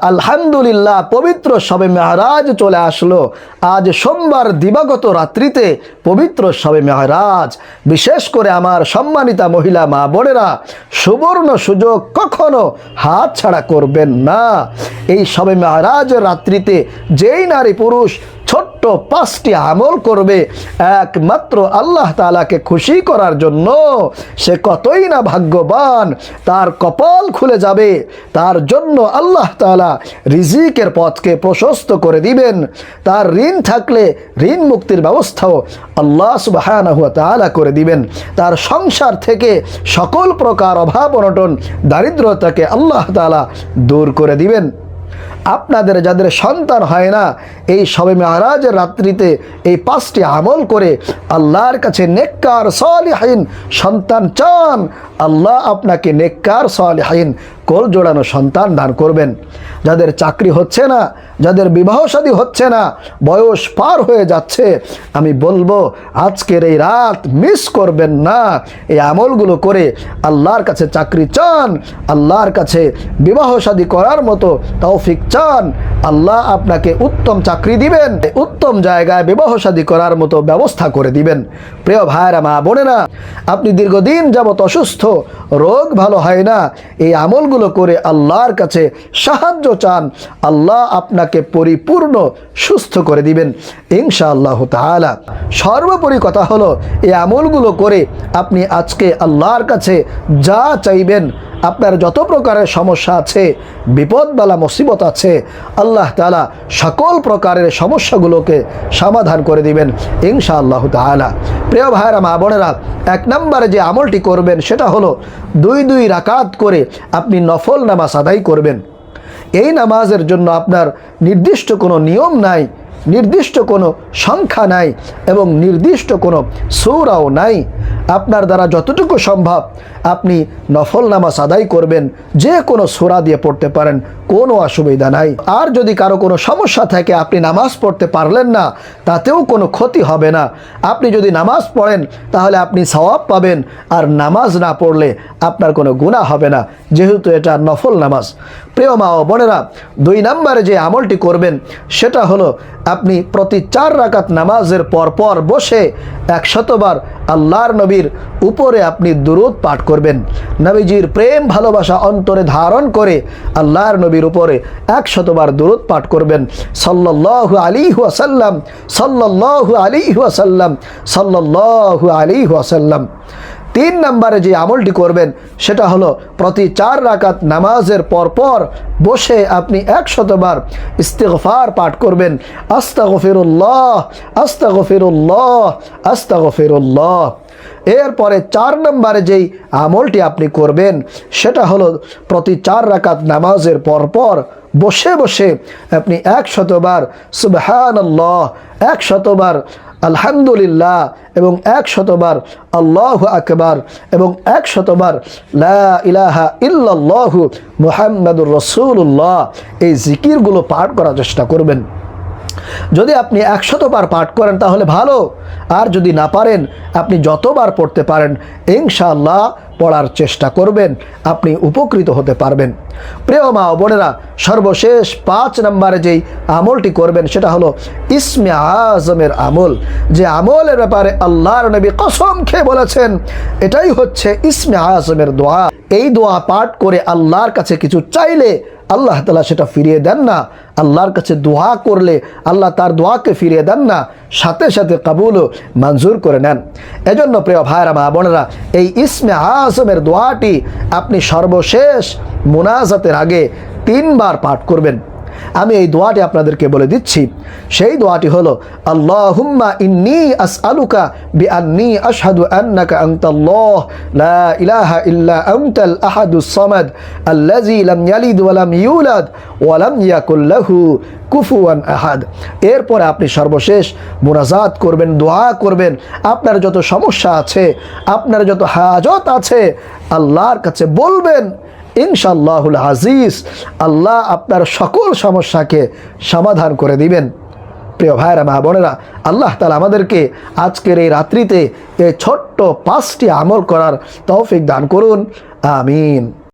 আলহামদুলিল্লাহ, পবিত্র শবে মেহরাজ চলে আসলো। আজ সোমবার দিবাগত রাত্রিতে পবিত্র শবে মেহরাজ। বিশেষ করে আমার সম্মানিতা মহিলা মা বোনেরা, সুবর্ণ সুযোগ কখনো হাত ছাড়া করবেন না। এই শবে মেহরাজের রাত্রিতে যেই নারী পুরুষ ছোট্ট 5টি আমল করবে একমাত্র আল্লাহ তাআলাকে খুশি করার জন্য, সে কতই না ভাগ্যবান। তার কপাল খুলে যাবে, তার জন্য আল্লাহ তাআলা রিজিকের পথকে প্রশস্ত করে দিবেন। তার ঋণ থাকলে ঋণ মুক্তির ব্যবস্থাও আল্লাহ সুবহানাহু ওয়া তাআলা করে দিবেন। তার সংসার থেকে সকল প্রকার অভাব অনটন দারিদ্রতাকে আল্লাহ তাআলা দূর করে দিবেন। আপনাদের যাদের সন্তান হয় না, এই শবে মেহরাজের রাত্রিতে এই 5টি আমল করে আল্লাহর কাছে নেককার সালিহিন সন্তান চান, আল্লাহ আপনাকে নেককার সালিহিন কোল জোড়ানো সন্তান দান করবেন। যাদের চাকরি হচ্ছে না, যাদের বিবাহ শাদী হচ্ছে না, বয়স পার হয়ে যাচ্ছে, আমি বলবো আজকের এই রাত মিস করবেন না। এই আমলগুলো করে আল্লাহর কাছে চাকরি চান, আল্লাহর কাছে বিবাহ শাদী করার মতো তৌফিক চান, আল্লাহ আপনাকে উত্তম চাকরি দিবেন, উত্তম জায়গায় বিবাহ শাদী করার মতো ব্যবস্থা করে দিবেন। প্রিয় ভাইরা মা বোনেরা, আপনি দীর্ঘদিন যাবত অসুস্থ, রোগ ভালো হয় না, এই আমলগুলো করে আল্লাহর কাছে সাহায্য চান, আল্লাহ আপনাকে পরিপূর্ণ সুস্থ করে দিবেন ইনশাআল্লাহ তাআলা। সর্বোপরি কথা হলো, এই আমলগুলো করে আপনি আজকে আল্লাহর কাছে যা চাইবেন, আপনার যত প্রকারের সমস্যা আছে, বিপদ বালা মুসিবত আছে, আল্লাহ তাআলা সকল প্রকারের সমস্যাগুলোকে সমাধান করে দিবেন ইনশাআল্লাহ তাআলা। প্রিয় ভাইরা মা বোনেরা, 1 নম্বরে যে আমলটি করবেন সেটা হলো 2 রাকাত করে আপনি নফল নামাজ আদায় করবেন। এই নামাজের জন্য আপনার নির্দিষ্ট কোনো নিয়ম নাই, নির্দিষ্ট কোনো সংখ্যা নাই এবং নির্দিষ্ট কোনো সূরাও নাই। আপনার দ্বারা যতটুকু সম্ভব আপনি নফল নামাজ আদায় করবেন, যে কোনো সূরা দিয়ে পড়তে পারেন, কোনো অসুবিধা নাই। আর যদি কারো কোনো সমস্যা থাকে, আপনি নামাজ পড়তে পারলেন না, তাতেও কোনো ক্ষতি হবে না। আপনি যদি নামাজ পড়েন তাহলে আপনি সওয়াব পাবেন, আর নামাজ না পড়লে আপনার কোনো গুনাহ হবে না, যেহেতু এটা নফল নামাজ। প্রিয় মা ও বোনেরা, 2 নম্বরে যে আমলটি করবেন সেটা হলো আপনি প্রতি 4 রাকাত নামাজের পর বসে 100 বার আল্লাহর নবীর উপরে আপনি দুরূদ পাঠ করবেন। নবীজির প্রেম ভালোবাসা অন্তরে ধারণ করে আল্লাহর নবীর উপরে 100 বার দুরূদ পাঠ করবেন। সাল্লাল্লাহু আলাইহি ওয়াসাল্লাম, সাল্লাল্লাহু আলাইহি ওয়াসাল্লাম, সাল্লাল্লাহু আলাইহি ওয়াসাল্লাম। 3 নম্বরে যে আমলটি করবেন সেটা হলো প্রতি 4 রাকাত নামাজের পর বসে আপনি 100 বার ইস্তিগফার পাঠ করবেন। আস্তাগফিরুল্লাহ, আস্তাগফিরুল্লাহ, আস্তাগফিরুল্লাহ। এরপরে 4 নম্বরে যেই আমলটি আপনি করবেন সেটা হলো প্রতি 4 রাকাত নামাজের পর বসে আপনি 100 বার সুবহানাল্লাহ, 100 বার আলহামদুলিল্লাহ এবং 100 বার আল্লাহু আকবার এবং 100 বার লা ইলাহা ইল্লাল্লাহু মুহাম্মাদুর রাসূলুল্লাহ, এই জিকিরগুলো পাঠ করার চেষ্টা করবেন। যদি আপনি 100 বার পাঠ করেন তাহলে ভালো, আর যদি না পারেন আপনি যতবার পড়তে পারেন ইনশাআল্লাহ পড়ার চেষ্টা করবেন, আপনি উপকৃত হতে পারবেন। প্রিয় মা ও বোনেরা, সর্বশেষ 5 নম্বরে যেই আমলটি করবেন সেটা হলো ইসমে আজমের আমল। যে আমলের ব্যাপারে আল্লাহর নবী কসম খেয়ে বলেছেন এটাই হচ্ছে ইসমে আজমের দোয়া। এই দোয়া পাঠ করে আল্লাহর কাছে কিছু চাইলে আল্লাহ তাআলা সেটা ফিরিয়ে দেন না। আল্লাহর কাছে দোয়া করলে আল্লাহ তার দোয়াকে ফিরিয়ে দেন না, সাথে সাথে কবুল ও মঞ্জুর করে নেন। এজন্য প্রিয় ভাইরা মা বোনেরা, এই ইসমে আজমের দোয়াটি আপনি সর্বশেষ মুনাজাতের আগে 3 বার পাঠ করবেন। আমি এই দোয়াটি আপনাদেরকে বলে দিচ্ছি। সেই দোয়াটি হলো আল্লাহুম্মা ইন্নী আসআলুকা বিআন্নী আশহাদু আন্নাকা আনতাল্লাহ লা ইলাহা ইল্লা আনতাল আহাদুস সামাদ আল্লাযী লাম ইয়ালিদ ওয়া লাম ইউলাদ ওয়া লাম ইয়াকুল লাহু কুফুয়ান আহাদ। এরপরে আপনি সর্বশেষ মুনাজাত করবেন, দোয়া করবেন। আপনার যত সমস্যা আছে, আপনার যত হাজত আছে, আল্লাহর কাছে বলবেন। ইনশাআল্লাহুল আজিজ, আল্লাহ আপনার সকল সমস্যাকে সমাধান করে দিবেন। প্রিয় ভাইরা মা বোনেরা, আল্লাহ তাআলা আমাদেরকে আজকের এই রাত্রিতে এই ছোট্ট 5টি আমল করার তৌফিক দান করুন। আমিন।